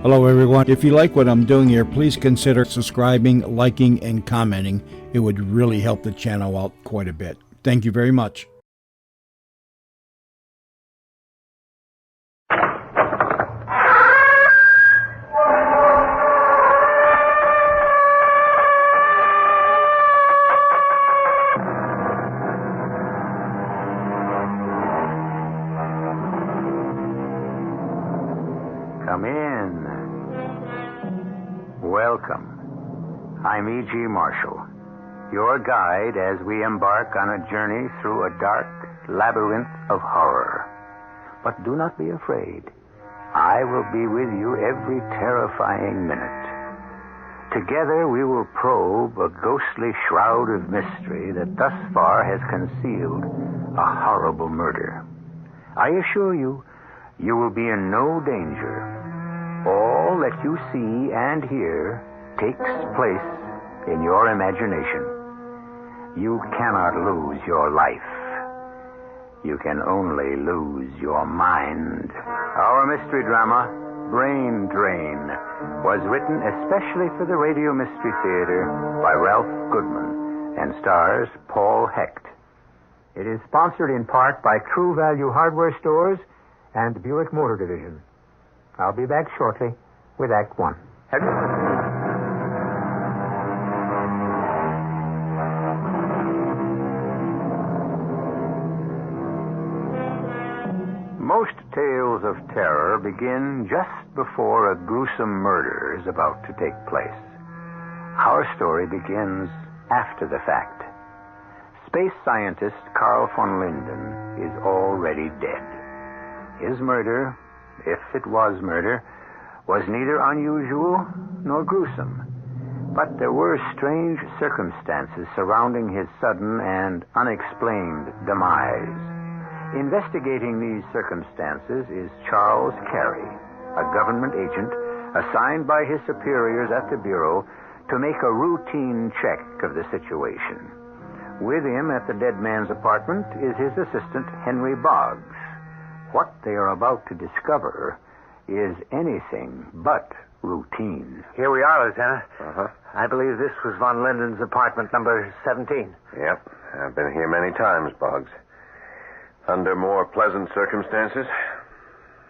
Hello, everyone. If you like what I'm doing here, please consider subscribing, liking, and commenting. It would really help the channel out quite a bit. Thank you very much. Come in. Welcome. I'm E.G. Marshall, your guide as we embark on a journey through a dark labyrinth of horror. But do not be afraid. I will be with you every terrifying minute. Together we will probe a ghostly shroud of mystery that thus far has concealed a horrible murder. I assure you, you will be in no danger. All that you see and hear takes place in your imagination. You cannot lose your life. You can only lose your mind. Our mystery drama, Brain Drain, was written especially for the Radio Mystery Theater by Ralph Goodman and stars Paul Hecht. It is sponsored in part by True Value Hardware Stores and Buick Motor Division. I'll be back shortly with Act One. Most tales of terror begin just before a gruesome murder is about to take place. Our story begins after the fact. Space scientist Carl von Linden is already dead. His murder, if it was murder, was neither unusual nor gruesome. But there were strange circumstances surrounding his sudden and unexplained demise. Investigating these circumstances is Charles Carey, a government agent assigned by his superiors at the Bureau to make a routine check of the situation. With him at the dead man's apartment is his assistant, Henry Boggs. What they are about to discover is anything but routine. Here we are, Lieutenant. Uh-huh. I believe this was von Linden's apartment, number 17. Yep. I've been here many times, Boggs. Under more pleasant circumstances.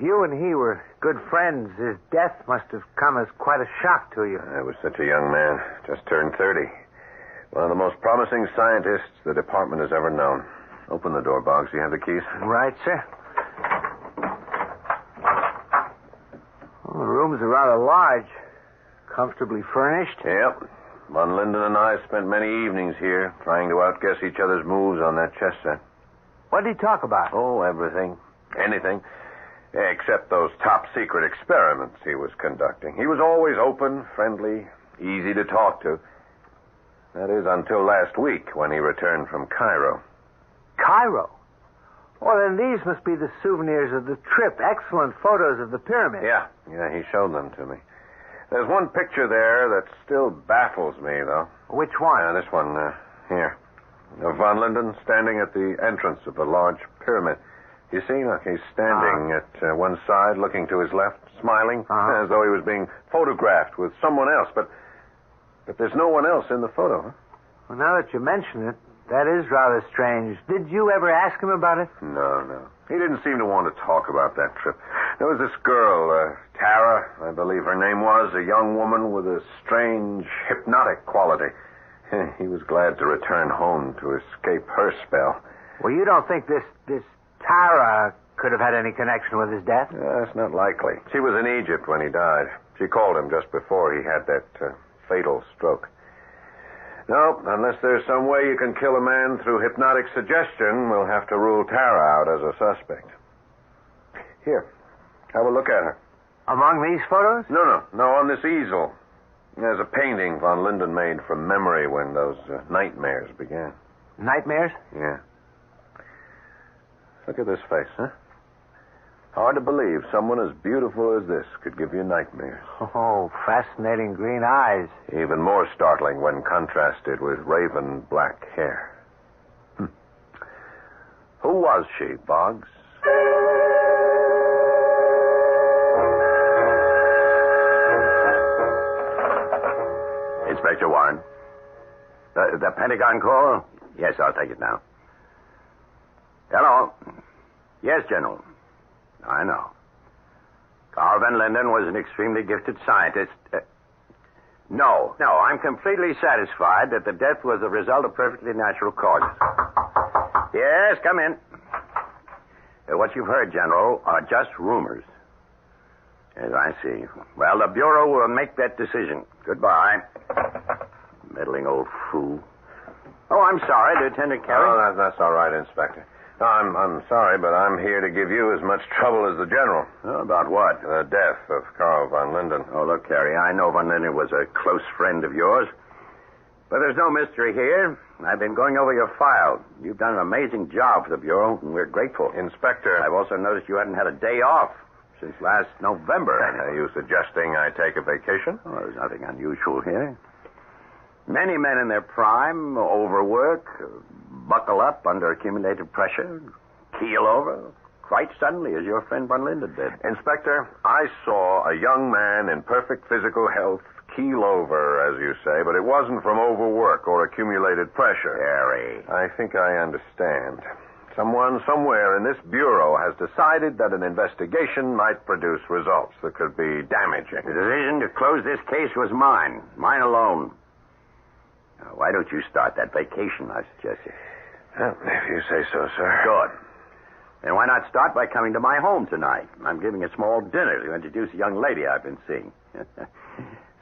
You and he were good friends. His death must have come as quite a shock to you. I was such a young man. Just turned 30. One of the most promising scientists the department has ever known. Open the door, Boggs. You have the keys? Right, sir. Well, the rooms are rather large. Comfortably furnished. Yep. Von Linden and I spent many evenings here trying to outguess each other's moves on that chess set. What did he talk about? Oh, everything. Anything. Except those top-secret experiments he was conducting. He was always open, friendly, easy to talk to. That is, until last week when he returned from Cairo. Cairo? Well, then these must be the souvenirs of the trip. Excellent photos of the pyramid. Yeah, he showed them to me. There's one picture there that still baffles me, though. Which one? This one, here. Von Linden standing at the entrance of the large pyramid. You see, look, he's standing at one side, looking to his left, smiling, as though he was being photographed with someone else. But there's no one else in the photo, huh? Well, now that you mention it, that is rather strange. Did you ever ask him about it? No. He didn't seem to want to talk about that trip. There was this girl, Tara, I believe her name was, a young woman with a strange hypnotic quality. He was glad to return home to escape her spell. Well, you don't think this Tara could have had any connection with his death? That's not likely. She was in Egypt when he died. She called him just before he had that fatal stroke. No, unless there's some way you can kill a man through hypnotic suggestion, we'll have to rule Tara out as a suspect. Here, have a look at her. Among these photos? No, on this easel. There's a painting von Linden made from memory when those nightmares began. Nightmares? Yeah. Look at this face, huh? Hard to believe someone as beautiful as this could give you nightmares. Oh, fascinating green eyes. Even more startling when contrasted with raven black hair. Who was she, Boggs? Inspector Warren. The Pentagon call? Yes, I'll take it now. Hello. Yes, General. I know. Carl Van Linden was an extremely gifted scientist. No, I'm completely satisfied that the death was the result of perfectly natural causes. Yes, come in. What you've heard, General, are just rumors. Yes, I see. Well, the Bureau will make that decision. Goodbye. Meddling old fool. Oh, I'm sorry, Lieutenant Carey. Oh, that's all right, Inspector. No, I'm sorry, but I'm here to give you as much trouble as the General. Oh, about what? The death of Carl Van Linden. Oh, look, Carey, I know Van Linden was a close friend of yours. But there's no mystery here. I've been going over your file. You've done an amazing job for the Bureau, and we're grateful. Inspector. I've also noticed you hadn't had a day off since last November. Are you suggesting I take a vacation? Oh, there's nothing unusual here. Many men in their prime overwork, buckle up under accumulated pressure, keel over, quite suddenly, as your friend Van Linden did. Inspector, I saw a young man in perfect physical health keel over, as you say, but it wasn't from overwork or accumulated pressure. Harry. I think I understand. Someone somewhere in this bureau has decided that an investigation might produce results that could be damaging. The decision to close this case was mine alone. Now, why don't you start that vacation I suggested? Well, if you say so, sir. Good. And why not start by coming to my home tonight? I'm giving a small dinner to introduce a young lady I've been seeing.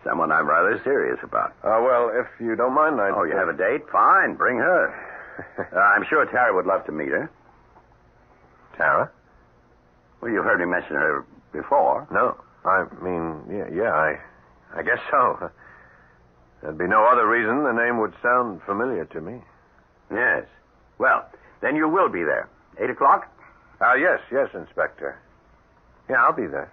Someone I'm rather serious about. Well, if you don't mind, I'd... Oh, you have a date? Fine, bring her. I'm sure Tara would love to meet her. Tara? Well, you've heard me mention her before. No. I mean, I guess so. There'd be no other reason the name would sound familiar to me. Yes. Well, then you will be there. 8 o'clock? Yes, Inspector. Yeah, I'll be there.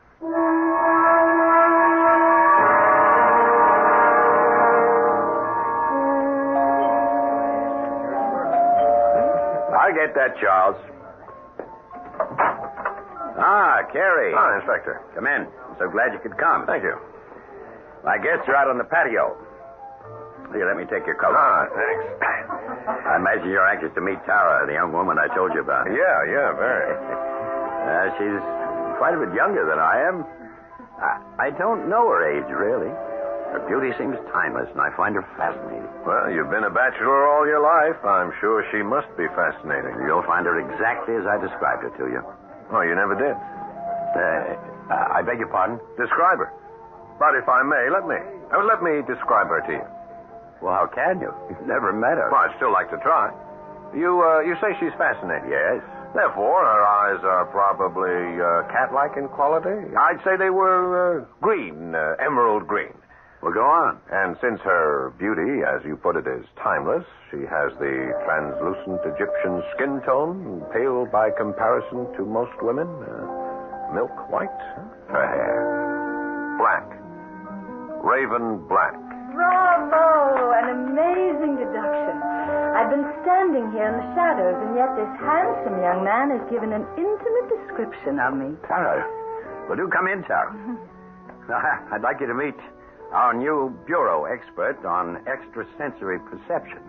I'll get that, Charles. Carey. Inspector. Come in. I'm so glad you could come. Thank you. My guests are out on the patio. Here, let me take your coat. Thanks. I imagine you're anxious to meet Tara, the young woman I told you about. Yeah, very. She's quite a bit younger than I am. I don't know her age, really. Her beauty seems timeless, and I find her fascinating. Well, you've been a bachelor all your life. I'm sure she must be fascinating. You'll find her exactly as I described her to you. Oh, you never did. I beg your pardon? Describe her. But if I may, let me describe her to you. Well, how can you? You've never met her. Well, I'd still like to try. You say she's fascinating. Yes. Therefore, her eyes are probably cat-like in quality. I'd say they were green, emerald green. Well, go on. And since her beauty, as you put it, is timeless, she has the translucent Egyptian skin tone, pale by comparison to most women. Milk white. Her hair. Black. Raven black. Bravo! An amazing deduction. I've been standing here in the shadows, and yet this handsome young man has given an intimate description of me. Tara. Well, do come in, Tara. I'd like you to meet our new bureau expert on extrasensory perception,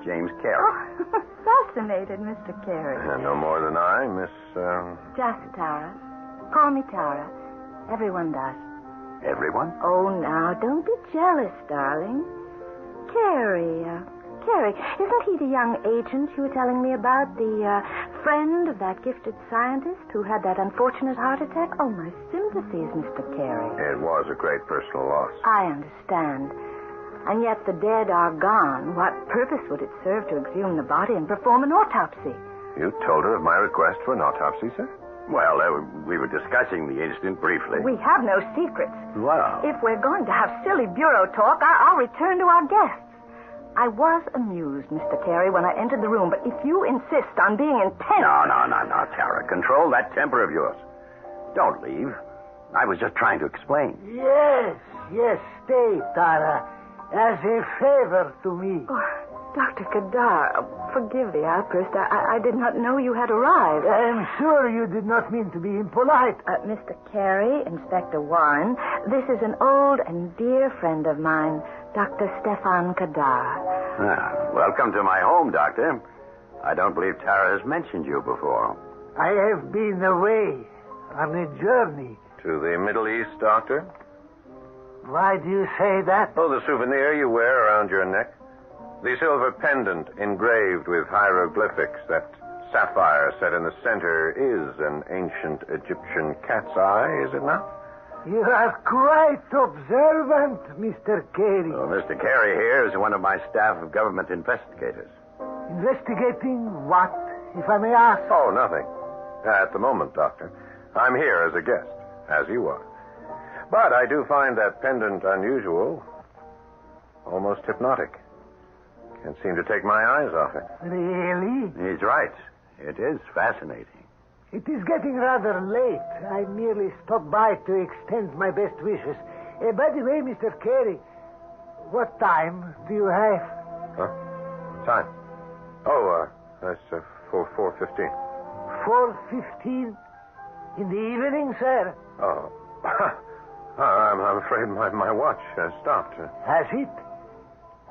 James Carey. Oh, fascinated, Mr. Carey. No more than I, Miss... Just Tara. Call me Tara. Everyone does. Everyone? Oh, now, don't be jealous, darling. Carey, isn't he the young agent you were telling me about? The friend of that gifted scientist who had that unfortunate heart attack? Oh, my sympathies, Mr. Carey. It was a great personal loss. I understand. And yet the dead are gone. What purpose would it serve to exhume the body and perform an autopsy? You told her of my request for an autopsy, sir? Well, we were discussing the incident briefly. We have no secrets. Well. If we're going to have silly bureau talk, I'll return to our guests. I was amused, Mr. Carey, when I entered the room, but if you insist on being intense... No, Tara. Control that temper of yours. Don't leave. I was just trying to explain. Yes, stay, Tara. As a favor to me. Oh, Dr. Kadar, Forgive the outburst. I did not know you had arrived. I'm sure you did not mean to be impolite. Mr. Carey, Inspector Warren, this is an old and dear friend of mine, Dr. Stefan Kadar. Welcome to my home, Doctor. I don't believe Tara has mentioned you before. I have been away on a journey. To the Middle East, Doctor? Why do you say that? Oh, the souvenir you wear around your neck. The silver pendant engraved with hieroglyphics. That sapphire set in the center is an ancient Egyptian cat's eye, is it not? You are quite observant, Mr. Carey. Well, Mr. Carey here is one of my staff of government investigators. Investigating what, if I may ask? Oh, nothing. At the moment, Doctor. I'm here as a guest, as you are. But I do find that pendant unusual, almost hypnotic. Can't seem to take my eyes off it. Really? He's right. It is fascinating. It is getting rather late. I merely stopped by to extend my best wishes. By the way, Mr. Carey, what time do you have? Huh? Time? Oh, that's 4:15. 4:15 in the evening, sir? Oh. I'm afraid my watch has stopped. Has it?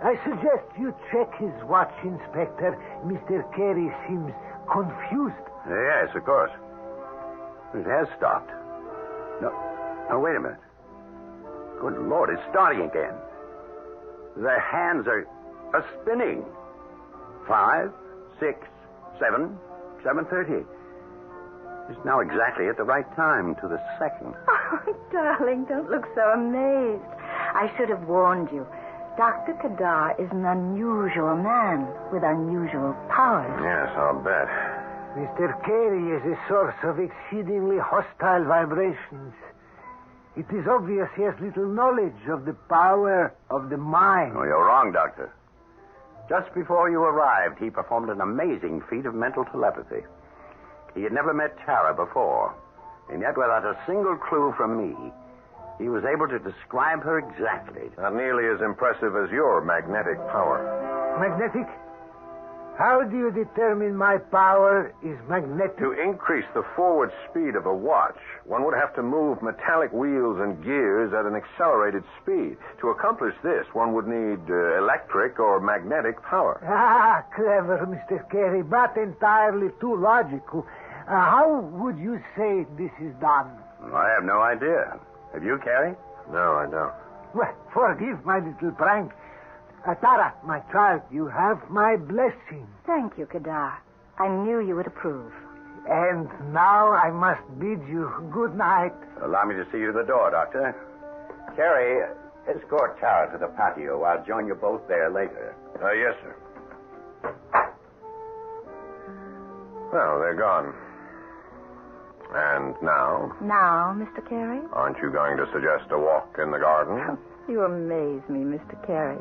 I suggest you check his watch, Inspector. Mr. Carey seems confused. Yes, of course. It has stopped. No, wait a minute. Good Lord, it's starting again. The hands are spinning. 5, 6, 7, 7:30. It's now exactly at the right time to the second. Oh, darling, don't look so amazed. I should have warned you. Dr. Kadar is an unusual man with unusual powers. Yes, I'll bet. Mr. Carey is a source of exceedingly hostile vibrations. It is obvious he has little knowledge of the power of the mind. Oh, you're wrong, Doctor. Just before you arrived, he performed an amazing feat of mental telepathy. He had never met Tara before, and yet without a single clue from me, he was able to describe her exactly. Not nearly as impressive as your magnetic power. Magnetic? How do you determine my power is magnetic? To increase the forward speed of a watch, one would have to move metallic wheels and gears at an accelerated speed. To accomplish this, one would need electric or magnetic power. Ah, clever, Mr. Carey, but entirely too logical. How would you say this is done? I have no idea. Have you, Carey? No, I don't. Well, forgive my little prank. Tara, my child, you have my blessing. Thank you, Kadar. I knew you would approve. And now I must bid you good night. Allow me to see you to the door, Doctor. Carey, escort Tara to the patio. I'll join you both there later. Yes, sir. Well, they're gone. And now? Now, Mr. Carey? Aren't you going to suggest a walk in the garden? You amaze me, Mr. Carey.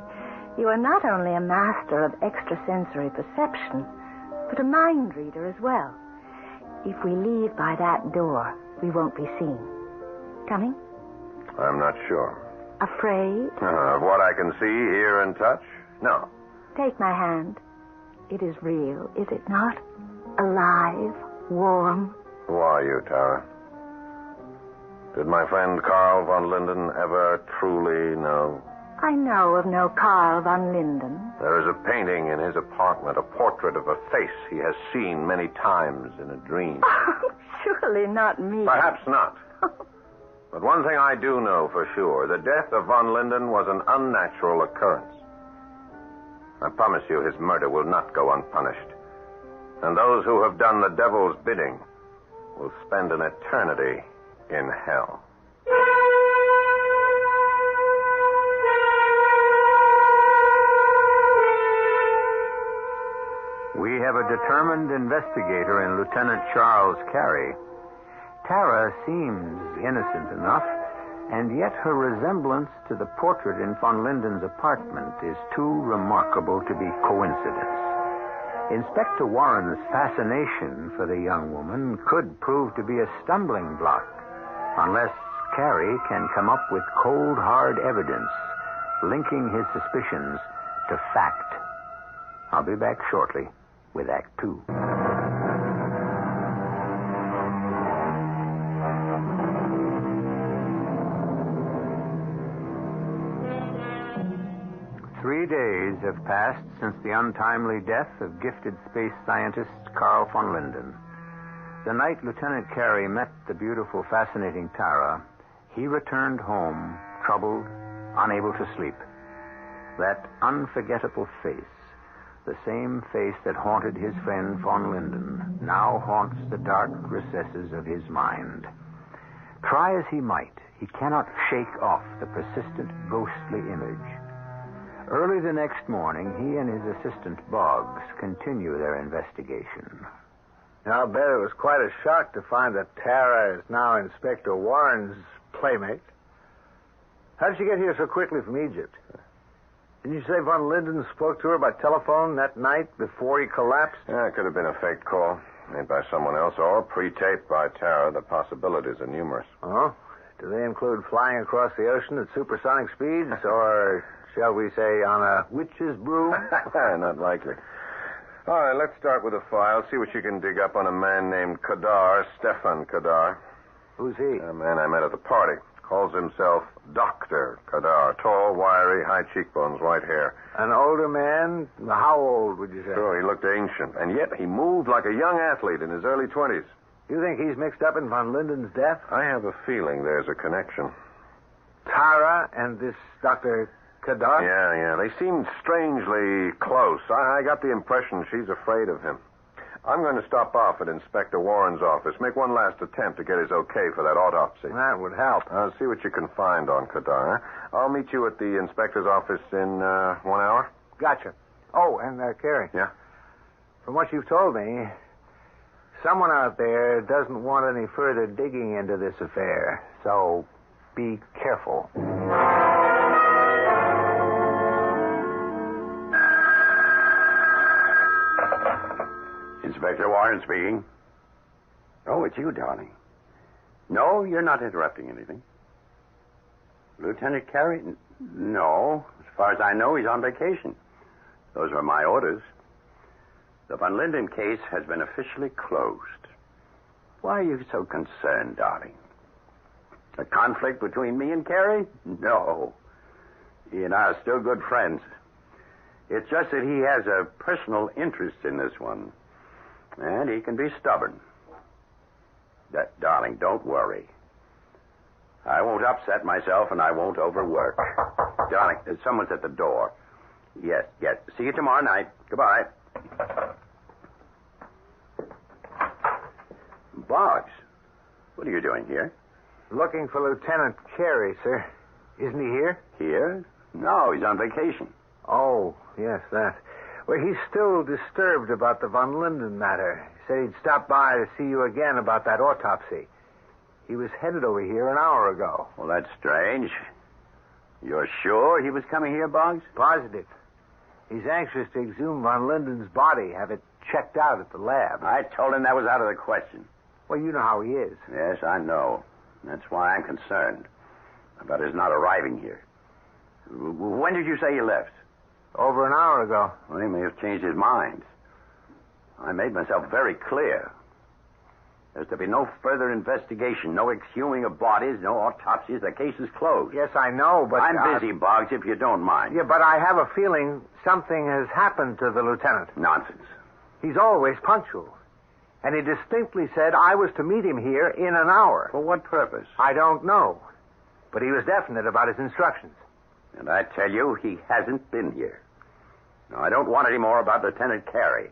You are not only a master of extrasensory perception, but a mind reader as well. If we leave by that door, we won't be seen. Coming? I'm not sure. Afraid? Of what I can see, hear, and touch? No. Take my hand. It is real, is it not? Alive, warm. Who are you, Tara? Did my friend Carl von Linden ever truly know? I know of no Carl von Linden. There is a painting in his apartment, a portrait of a face he has seen many times in a dream. Oh, surely not me. Perhaps not. But one thing I do know for sure, the death of von Linden was an unnatural occurrence. I promise you his murder will not go unpunished. And those who have done the devil's bidding will spend an eternity in hell. We have a determined investigator in Lieutenant Charles Carey. Tara seems innocent enough, and yet her resemblance to the portrait in von Linden's apartment is too remarkable to be coincidence. Inspector Warren's fascination for the young woman could prove to be a stumbling block, unless Carey can come up with cold, hard evidence linking his suspicions to fact. I'll be back shortly with Act Two. Three days have passed since the untimely death of gifted space scientist Carl von Linden. The night Lieutenant Carey met the beautiful, fascinating Tara, he returned home, troubled, unable to sleep. That unforgettable face, the same face that haunted his friend von Linden, now haunts the dark recesses of his mind. Try as he might, he cannot shake off the persistent, ghostly image. Early the next morning, he and his assistant, Boggs, continue their investigation. I'll bet it was quite a shock to find that Tara is now Inspector Warren's playmate. How did she get here so quickly from Egypt? Didn't you say von Linden spoke to her by telephone that night before he collapsed? Yeah, it could have been a fake call made by someone else or pre-taped by Tara. The possibilities are numerous. Oh? Do they include flying across the ocean at supersonic speeds, or shall we say on a witch's broom? Not likely. All right, let's start with a file. See what you can dig up on a man named Kadar, Stefan Kadar. Who's he? A man I met at the party. Calls himself Dr. Kadar. Tall, wiry, high cheekbones, white hair. An older man? How old would you say? Sure, he looked ancient, and yet he moved like a young athlete in his early 20s. You think he's mixed up in von Linden's death? I have a feeling there's a connection. Tara and this Dr. Kadar? Yeah. They seemed strangely close. I got the impression she's afraid of him. I'm going to stop off at Inspector Warren's office, make one last attempt to get his okay for that autopsy. That would help. I'll see what you can find on Kadar. I'll meet you at the inspector's office in 1 hour. Gotcha. Oh, and Carrie. Yeah? From what you've told me, someone out there doesn't want any further digging into this affair, so be careful. Inspector Warren speaking. Oh, it's you, darling. No, you're not interrupting anything. Lieutenant Carey? No. As far as I know, he's on vacation. Those were my orders. The von Linden case has been officially closed. Why are you so concerned, darling? A conflict between me and Carey? No. He and I are still good friends. It's just that he has a personal interest in this one. And he can be stubborn. Darling, don't worry. I won't upset myself and I won't overwork. Darling, someone's at the door. Yes. See you tomorrow night. Goodbye. Boggs, what are you doing here? Looking for Lieutenant Carey, sir. Isn't he here? Here? No, he's on vacation. Oh, yes, that. Well, he's still disturbed about the von Linden matter. He said he'd stop by to see you again about that autopsy. He was headed over here an hour ago. Well, that's strange. You're sure he was coming here, Boggs? Positive. He's anxious to exhume von Linden's body, have it checked out at the lab. I told him that was out of the question. Well, you know how he is. Yes, I know. That's why I'm concerned about his not arriving here. When did you say you left? Over an hour ago. Well, he may have changed his mind. I made myself very clear. There's to be no further investigation, no exhuming of bodies, no autopsies. The case is closed. Yes, I know, but... I'm busy, Boggs, if you don't mind. Yeah, but I have a feeling something has happened to the lieutenant. Nonsense. He's always punctual. And he distinctly said I was to meet him here in an hour. For what purpose? I don't know. But he was definite about his instructions. And I tell you, he hasn't been here. Now, I don't want any more about Lieutenant Carey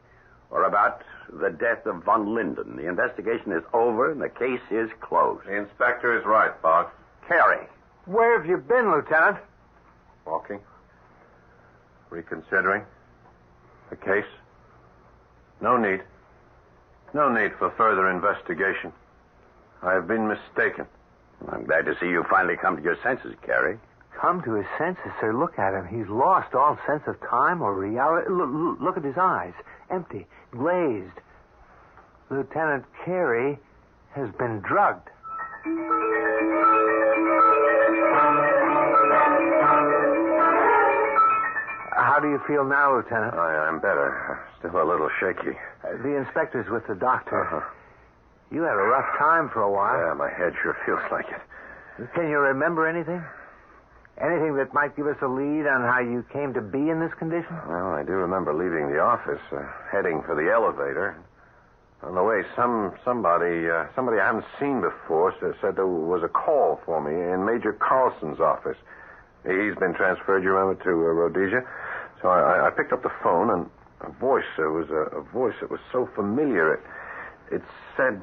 or about the death of von Linden. The investigation is over and the case is closed. The inspector is right, Boggs. Carey. Where have you been, Lieutenant? Walking. Reconsidering. The case. No need. No need for further investigation. I have been mistaken. Well, I'm glad to see you finally come to your senses, Carey. Come to his senses, sir. Look at him. He's lost all sense of time or reality. Look at his eyes. Empty. Glazed. Lieutenant Carey has been drugged. How do you feel now, Lieutenant? I'm better. Still a little shaky. The inspector's with the doctor. Uh-huh. You had a rough time for a while. Yeah, my head sure feels like it. Can you remember anything? Anything that might give us a lead on how you came to be in this condition? Well, I do remember leaving the office, heading for the elevator. On the way, somebody I haven't seen before said there was a call for me in Major Carlson's office. He's been transferred, you remember, to Rhodesia. So I picked up the phone, and a voice that was so familiar. It said,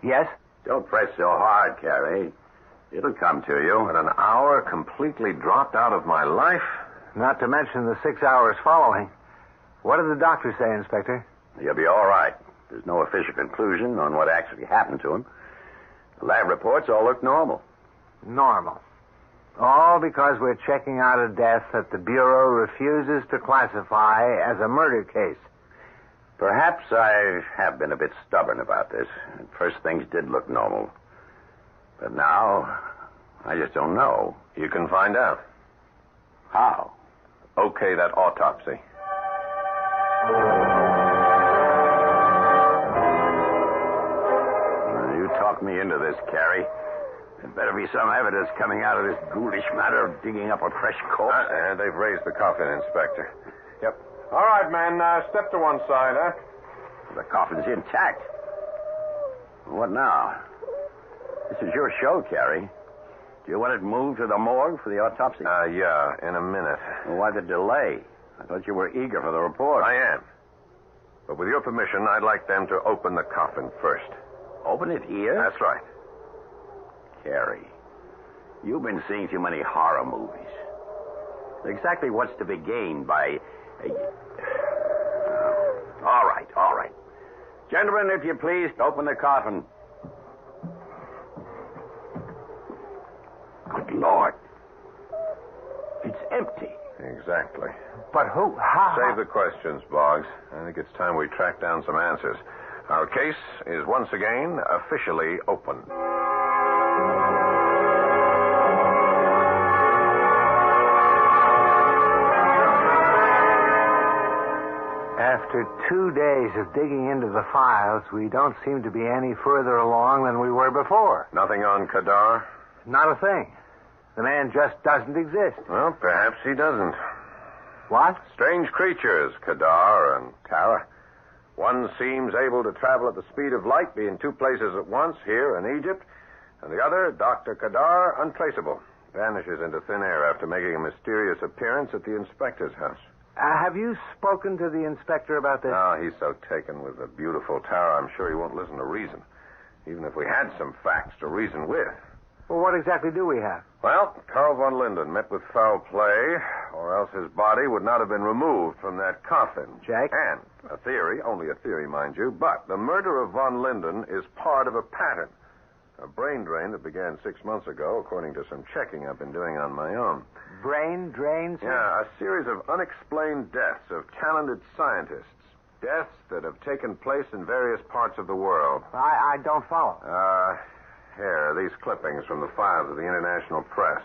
Yes? Don't press so hard, Carrie. It'll come to you. An hour completely dropped out of my life. Not to mention the 6 hours following. What did the doctor say, Inspector? You'll be all right. There's no official conclusion on what actually happened to him. The lab reports all look normal. Normal. All because we're checking out a death that the Bureau refuses to classify as a murder case. Perhaps I have been a bit stubborn about this. At first, things did look normal. But now, I just don't know. You can find out. How? Okay, that autopsy. You talked me into this, Carrie. There better be some evidence coming out of this ghoulish matter of digging up a fresh corpse. They've raised the coffin, Inspector. Yep. All right, man. Step to one side, huh? The coffin's intact. What now? This is your show, Carrie. Do you want it moved to the morgue for the autopsy? Yeah, in a minute. Well, why the delay? I thought you were eager for the report. I am. But with your permission, I'd like them to open the coffin first. Open it here? That's right. Carrie, you've been seeing too many horror movies. Exactly what's to be gained by... All right. Gentlemen, if you please, open the coffin. Good Lord. It's empty. Exactly. But who? How? Save the questions, Boggs. I think it's time we track down some answers. Our case is once again officially open. After 2 days of digging into the files, we don't seem to be any further along than we were before. Nothing on Kadar? Not a thing. The man just doesn't exist. Well, perhaps he doesn't. What? Strange creatures, Kadar and Kara. One seems able to travel at the speed of light, be in two places at once, here in Egypt, and the other, Dr. Kadar, untraceable. Vanishes into thin air after making a mysterious appearance at the inspector's house. Have you spoken to the inspector about this? No, he's so taken with the beautiful Tara, I'm sure he won't listen to reason. Even if we had some facts to reason with. Well, what exactly do we have? Well, Carl von Linden met with foul play, or else his body would not have been removed from that coffin. Jack? And a theory, only a theory, mind you, but the murder of von Linden is part of a pattern. A brain drain that began 6 months ago, according to some checking I've been doing on my own. Brain drains? Yeah, a series of unexplained deaths of talented scientists. Deaths that have taken place in various parts of the world. I don't follow. Here, these clippings from the files of the international press.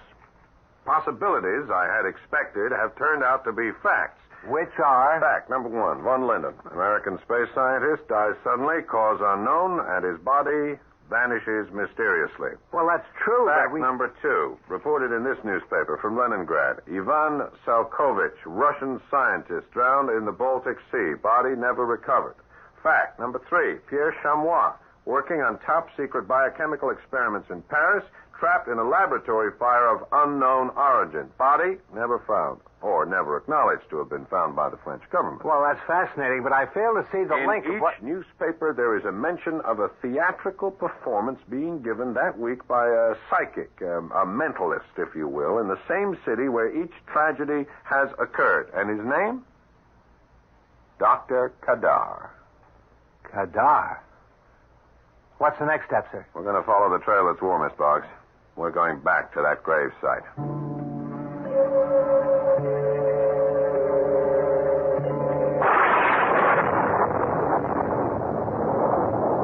Possibilities I had expected have turned out to be facts. Which are? Fact number one, von Linden, American space scientist, dies suddenly, cause unknown, and his body vanishes mysteriously. Well, that's true, Fact but number two, reported in this newspaper from Leningrad. Ivan Salkovich, Russian scientist, drowned in the Baltic Sea. Body never recovered. Fact number three, Pierre Chamois, working on top-secret biochemical experiments in Paris, trapped in a laboratory fire of unknown origin. Body never found, or never acknowledged to have been found by the French government. Well, that's fascinating, but I fail to see the link. In each newspaper, there is a mention of a theatrical performance being given that week by a psychic, a mentalist, if you will, in the same city where each tragedy has occurred. And his name? Dr. Kadar. Kadar? What's the next step, sir? We're going to follow the trail that's warmest, Boggs. We're going back to that grave site.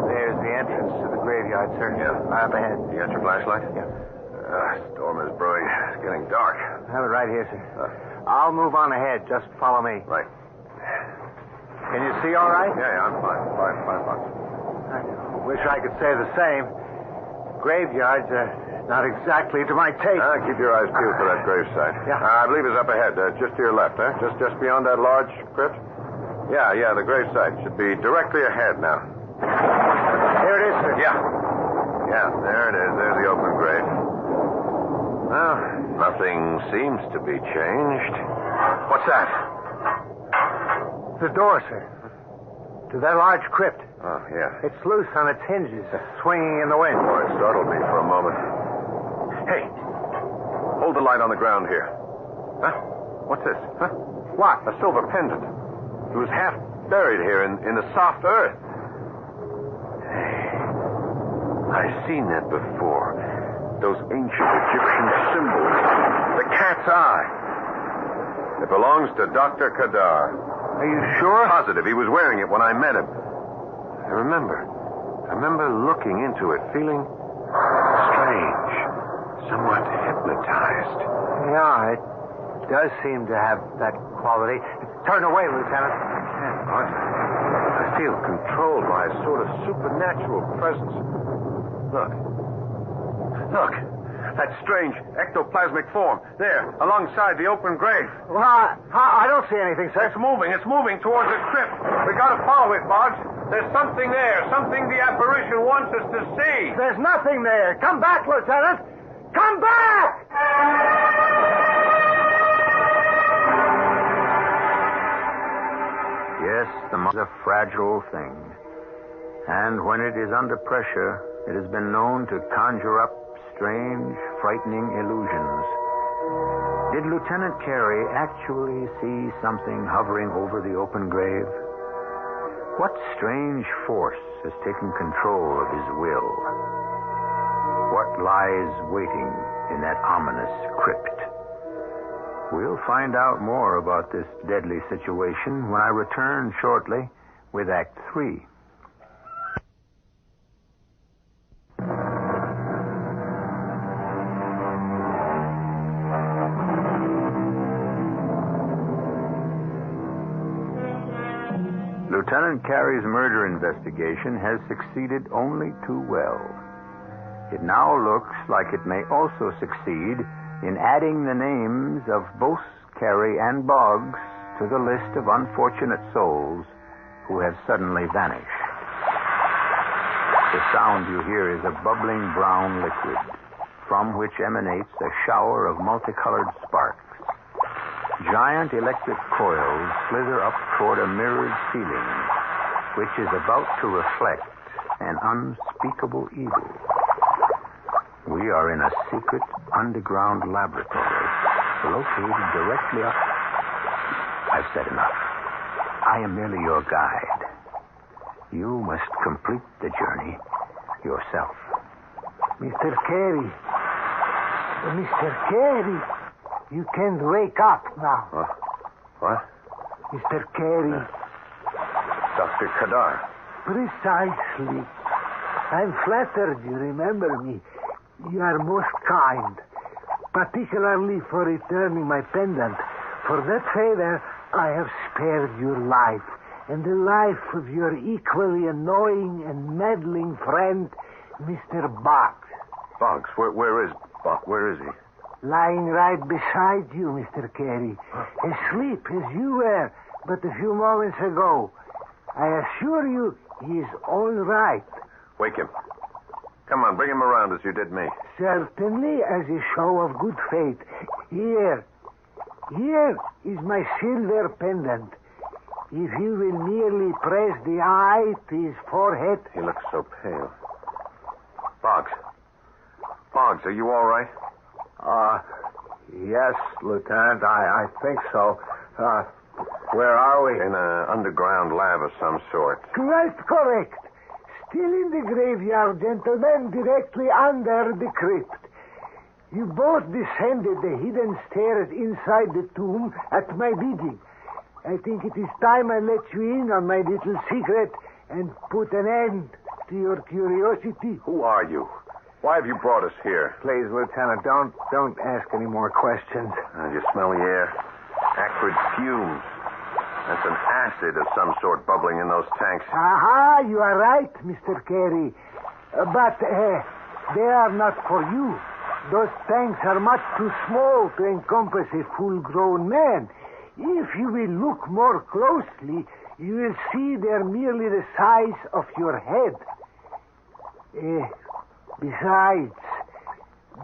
There's the entrance to the graveyard, sir. Yeah. Right up ahead. You got your flashlight? Yeah. Storm is brewing. It's getting dark. Have it right here, sir. I'll move on ahead. Just follow me. Right. Can you see all right? Yeah, I'm fine. Fine. I wish I could say the same. Graveyards are not exactly to my taste. Keep your eyes peeled for that gravesite. Yeah. I believe it's up ahead, just to your left, huh? Just beyond that large crypt? Yeah, the gravesite should be directly ahead now. Here it is, sir. Yeah, there it is. There's the open grave. Well, nothing seems to be changed. What's that? The door, sir. To that large crypt. Oh, yeah. It's loose on its hinges, swinging in the wind. Boy, it startled me for a moment. Hey, hold the light on the ground here. Huh? What's this? Huh? What? A silver pendant. It was half buried here in the soft earth. Hey, I've seen that before. Those ancient Egyptian symbols. The cat's eye. It belongs to Dr. Kadar. Are you sure? Positive. He was wearing it when I met him. I remember looking into it, feeling strange, somewhat hypnotized. Yeah, it does seem to have that quality. Turn away, Lieutenant. What? I feel controlled by a sort of supernatural presence. Look. That strange ectoplasmic form. There, alongside the open grave. Well, I don't see anything, sir. It's moving towards the crypt. We gotta follow it, Boggs. There's something there, something the apparition wants us to see. There's nothing there. Come back, Lieutenant. Come back! Yes, the mind is a fragile thing. And when it is under pressure, it has been known to conjure up strange, frightening illusions. Did Lieutenant Carey actually see something hovering over the open grave? What strange force has taken control of his will? What lies waiting in that ominous crypt? We'll find out more about this deadly situation when I return shortly with Act 3. Lieutenant Carey's murder investigation has succeeded only too well. It now looks like it may also succeed in adding the names of both Carey and Boggs to the list of unfortunate souls who have suddenly vanished. The sound you hear is a bubbling brown liquid from which emanates a shower of multicolored sparks. Giant electric coils slither up toward a mirrored ceiling, which is about to reflect an unspeakable evil. We are in a secret underground laboratory located directly up. I've said enough. I am merely your guide. You must complete the journey yourself. Mr. Carey. Mr. Carey. You can wake up now. What? Mr. Carey. Dr. Kadar. Precisely. I'm flattered you remember me. You are most kind, particularly for returning my pendant. For that favor, I have spared your life and the life of your equally annoying and meddling friend, Mr. Boggs. Boggs? Where is he? Lying right beside you, Mr. Carey. Asleep as you were but a few moments ago. I assure you he is all right. Wake him. Come on, bring him around as you did me. Certainly, as a show of good faith. Here is my silver pendant. If you will merely press the eye to his forehead... He looks so pale. Boggs, are you all right? Yes, Lieutenant, I think so. Where are we? In an underground lab of some sort. Quite correct. Still in the graveyard, gentlemen, directly under the crypt. You both descended the hidden stairs inside the tomb at my bidding. I think it is time I let you in on my little secret and put an end to your curiosity. Who are you? Why have you brought us here? Please, Lieutenant, don't ask any more questions. You smell the air? Acrid fumes. That's an acid of some sort bubbling in those tanks. Aha, you are right, Mr. Carey. But they are not for you. Those tanks are much too small to encompass a full-grown man. If you will look more closely, you will see they're merely the size of your head. Besides,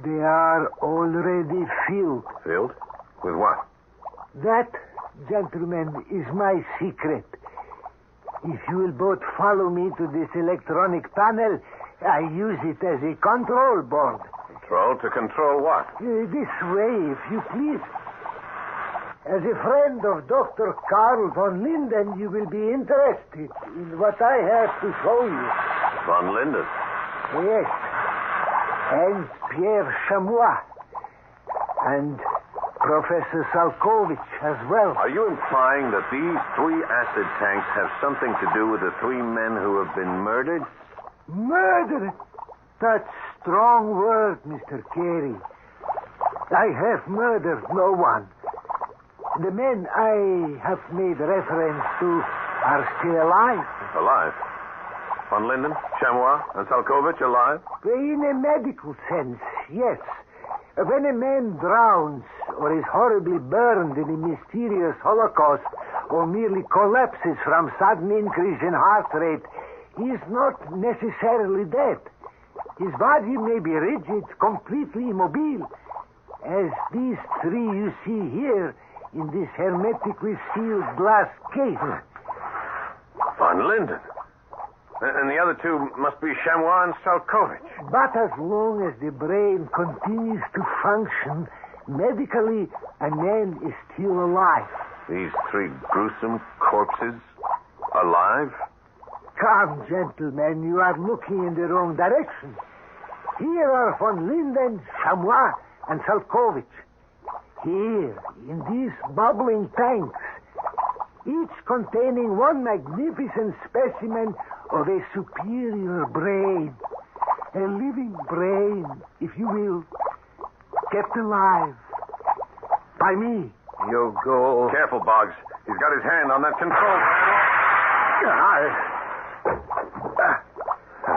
they are already filled. Filled? With what? That, gentlemen, is my secret. If you will both follow me to this electronic panel, I use it as a control board. Control? To control what? This way, if you please. As a friend of Dr. Karl von Linden, you will be interested in what I have to show you. Von Linden? Yes. And Pierre Chamois. And Professor Salkovich as well. Are you implying that these 3 acid tanks have something to do with the 3 men who have been murdered? Murder? That's strong word, Mr. Carey. I have murdered no one. The men I have made reference to are still alive. Alive? Von Linden, Chamois, and Salkovich alive? In a medical sense, yes. When a man drowns or is horribly burned in a mysterious holocaust or merely collapses from sudden increase in heart rate, he is not necessarily dead. His body may be rigid, completely immobile, as these 3 you see here in this hermetically sealed glass case. Von Linden. And the other 2 must be Chamois and Salkovich. But as long as the brain continues to function, medically, a man is still alive. These 3 gruesome corpses alive? Come, gentlemen, you are looking in the wrong direction. Here are von Linden, Chamois, and Salkovich. Here, in these bubbling tanks, each containing one magnificent specimen of a superior brain. A living brain, if you will, kept alive by me. You go. Careful, Boggs. He's got his hand on that control panel.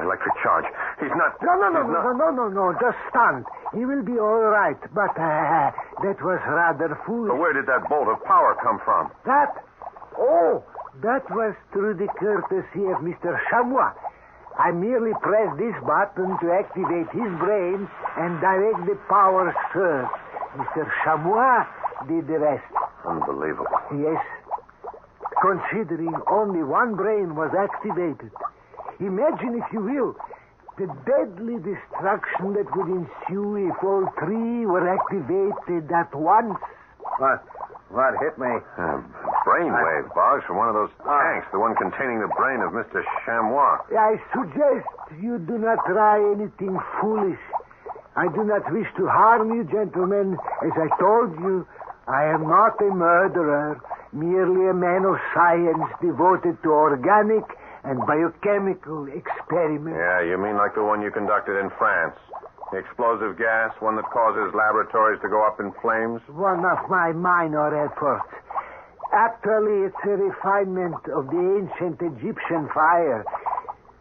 Electric charge. He's not... No. Just stunned. He will be all right, but that was rather foolish. But where did that bolt of power come from? That was through the courtesy of Mr. Chamois. I merely pressed this button to activate his brain and direct the power surge. Mr. Chamois did the rest. Unbelievable. Yes. Considering only one brain was activated. Imagine, if you will, the deadly destruction that would ensue if all 3 were activated at once. What hit me? Brainwave, Boggs, from one of those tanks, the one containing the brain of Mr. Chamois. I suggest you do not try anything foolish. I do not wish to harm you, gentlemen. As I told you, I am not a murderer, merely a man of science devoted to organic and biochemical experiments. Yeah, you mean like the one you conducted in France? The explosive gas, one that causes laboratories to go up in flames? One of my minor efforts. Actually, it's a refinement of the ancient Egyptian fire.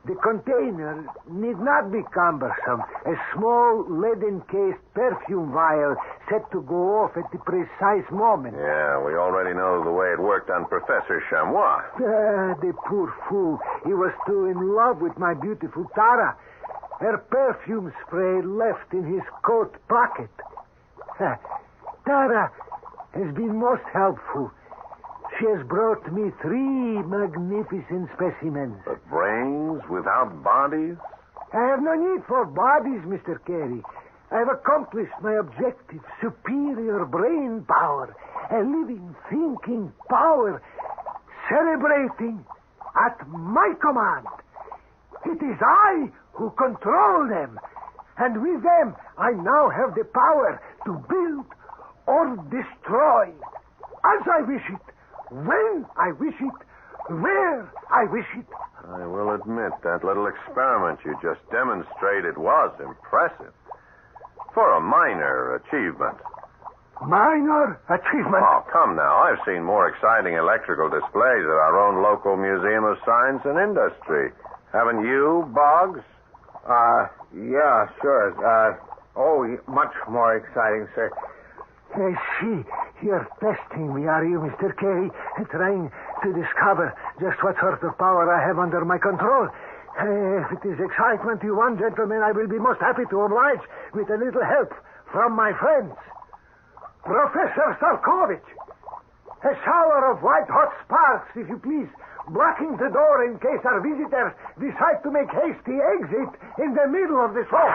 The container need not be cumbersome. A small lead-encased perfume vial set to go off at the precise moment. Yeah, we already know the way it worked on Professor Chamois. The poor fool. He was too in love with my beautiful Tara. Her perfume spray left in his coat pocket. Tara has been most helpful. She has brought me 3 magnificent specimens. But brains without bodies? I have no need for bodies, Mr. Carey. I have accomplished my objective. Superior brain power. A living, thinking power. Celebrating at my command. It is I who control them. And with them, I now have the power to build or destroy. As I wish it. When I wish it, where I wish it, I will admit that little experiment you just demonstrated was impressive. For a minor achievement. Minor achievement? Oh, come now. I've seen more exciting electrical displays at our own local Museum of Science and Industry. Haven't you, Boggs? Yeah, sure. Much more exciting, sir. I see. You're testing me, are you, Mr. Carey? Trying to discover just what sort of power I have under my control. If it is excitement you want, gentlemen, I will be most happy to oblige with a little help from my friends. Professor Salkovich. A shower of white-hot sparks, if you please, blocking the door in case our visitors decide to make hasty exit in the middle of the show.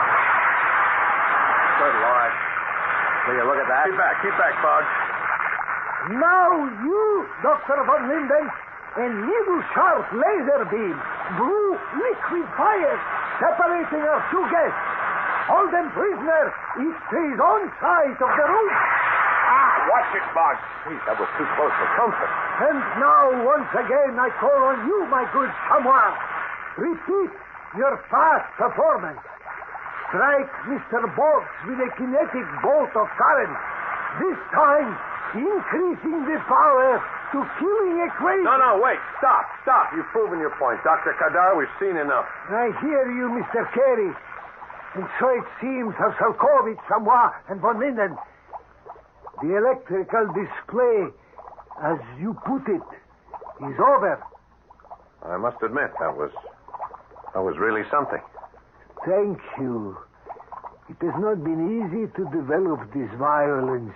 Good Lord. Will you look at that? Keep back, Boggs. Now you, Dr. von Linden, a needle-sharp laser beam, blue liquid fire, separating our two guests. Hold them prisoner, each to his own side of the room. Watch it, Boggs. Geez, that was too close for comfort. And now, once again, I call on you, my good Chamois. Repeat your fast performance. Strike Mr. Boggs with a kinetic bolt of current. This time, increasing the power to killing equation. No, wait. Stop. You've proven your point. Dr. Kadar, we've seen enough. I hear you, Mr. Carey. And so it seems of Salkovich, Chamois, and von Linden. The electrical display, as you put it, is over. I must admit, that was really something. Thank you. It has not been easy to develop this violence.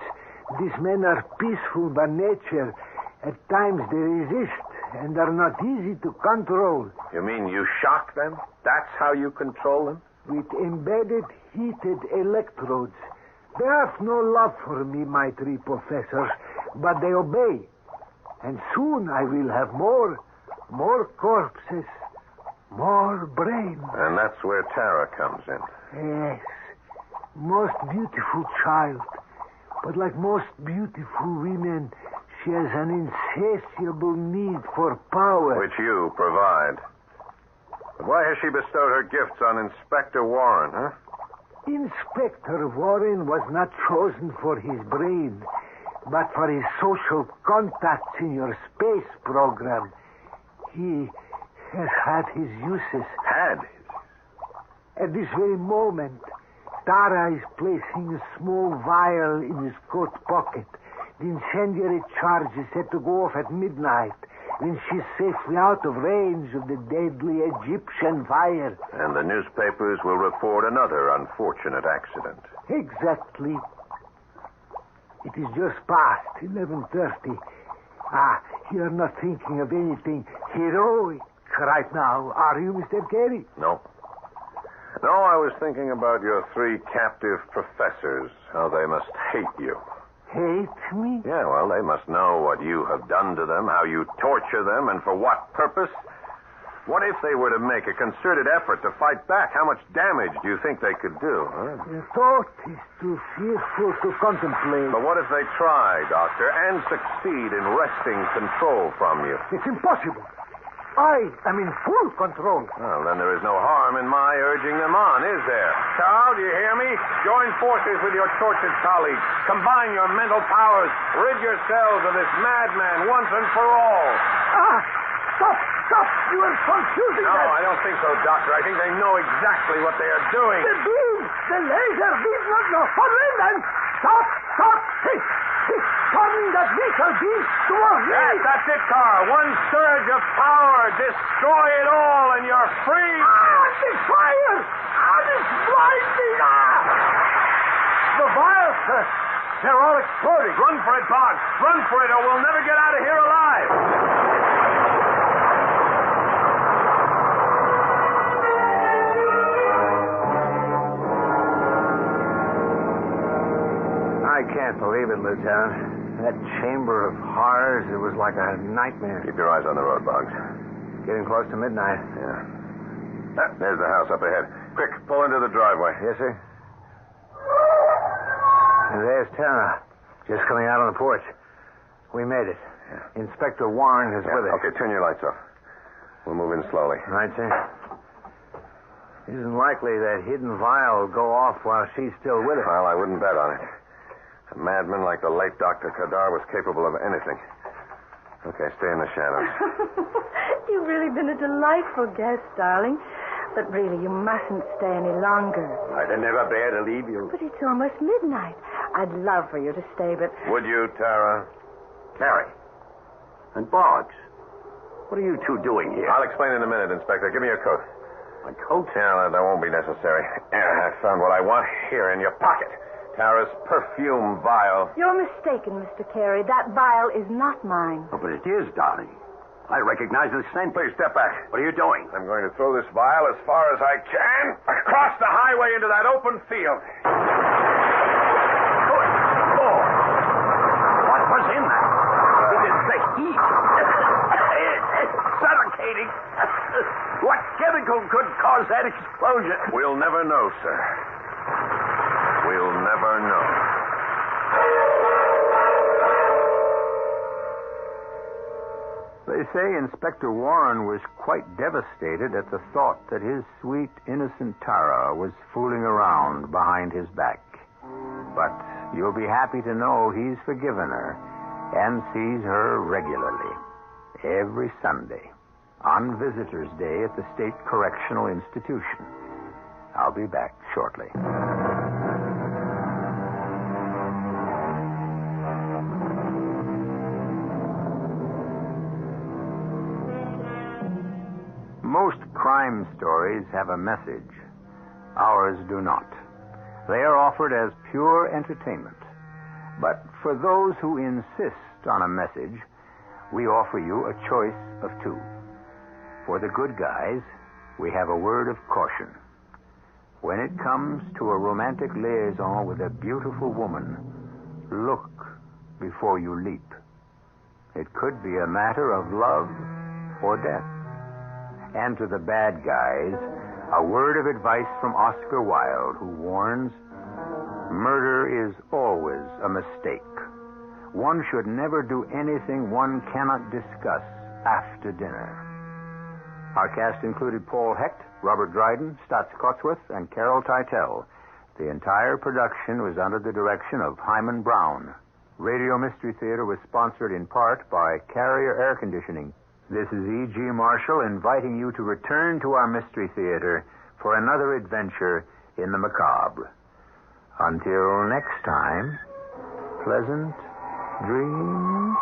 These men are peaceful by nature. At times they resist and are not easy to control. You mean you shock them? That's how you control them? With embedded heated electrodes. They have no love for me, my three professors, but they obey. And soon I will have more corpses, more brains. And that's where Tara comes in. Yes, most beautiful child. But like most beautiful women, she has an insatiable need for power. Which you provide. But why has she bestowed her gifts on Inspector Warren, huh? Inspector Warren was not chosen for his brain, but for his social contacts in your space program. He has had his uses. At this very moment, Tara is placing a small vial in his coat pocket. The incendiary charge is set to go off at midnight, when she's safely out of range of the deadly Egyptian fire. And the newspapers will report another unfortunate accident. Exactly. It is just past 11:30. You're not thinking of anything heroic right now, are you, Mr. Carey? No, I was thinking about your three captive professors, how they must hate you. Hate me? Yeah, well, they must know what you have done to them, how you torture them, and for what purpose. What if they were to make a concerted effort to fight back? How much damage do you think they could do? Huh? The thought is too fearful to contemplate. But what if they try, Doctor, and succeed in wresting control from you? It's impossible. I am in full control. Well, then there is no harm in my urging them on, is there? Carl, do you hear me? Join forces with your tortured colleagues. Combine your mental powers. Rid yourselves of this madman once and for all. Stop! You are confusing No, them. I don't think so, Doctor. I think they know exactly what they are doing. The beam! The laser beam! No, von Linden! Stop! He's coming that missile beam towards me! Yes, that's it, Carl. One surge of power. Destroy it all, and you're free. The fire! It's blinding! The vials, sir. They're all exploding. Run for it, Boggs. Run for it, or we'll never get out of here alive. I can't believe it, Lieutenant. That chamber of horrors, it was like a nightmare. Keep your eyes on the road, Boggs. Getting close to midnight. Yeah. There's the house up ahead. Quick, pull into the driveway. Yes, sir. And there's Tara, just coming out on the porch. We made it. Yeah. Inspector Warren is with us. Okay, turn your lights off. We'll move in slowly. Right, sir. It isn't likely that hidden vial will go off while she's still with us. Well, I wouldn't bet on it. A madman like the late Dr. Kadar was capable of anything. Okay, stay in the shadows. You've really been a delightful guest, darling. But really, you mustn't stay any longer. I'd never bear to leave you. But it's almost midnight. I'd love for you to stay, but... Would you, Tara? Carrie. And Boggs. What are you two doing here? I'll explain in a minute, Inspector. Give me your coat. My coat? Yeah, that won't be necessary. I found what I want here in your pocket. Tara's perfume vial. You're mistaken, Mr. Carey. That vial is not mine. Oh, but it is, darling. I recognize the scent. Please step back. What are you doing? I'm going to throw this vial as far as I can across the highway into that open field. Oh. What was in that? It is the heat. It's suffocating. What chemical could cause that explosion? We'll never know, sir. We'll never know. They say Inspector Warren was quite devastated at the thought that his sweet, innocent Tara was fooling around behind his back. But you'll be happy to know he's forgiven her and sees her regularly, every Sunday, on Visitors' Day at the State Correctional Institution. I'll be back shortly. Most crime stories have a message. Ours do not. They are offered as pure entertainment. But for those who insist on a message, we offer you a choice of two. For the good guys, we have a word of caution. When it comes to a romantic liaison with a beautiful woman, look before you leap. It could be a matter of love or death. And to the bad guys, a word of advice from Oscar Wilde, who warns, murder is always a mistake. One should never do anything one cannot discuss after dinner. Our cast included Paul Hecht, Robert Dryden, Staats Cotsworth, and Carol Teitel. The entire production was under the direction of Hyman Brown. Radio Mystery Theater was sponsored in part by Carrier Air Conditioning. This is E.G. Marshall inviting you to return to our Mystery Theater for another adventure in the macabre. Until next time, pleasant dreams.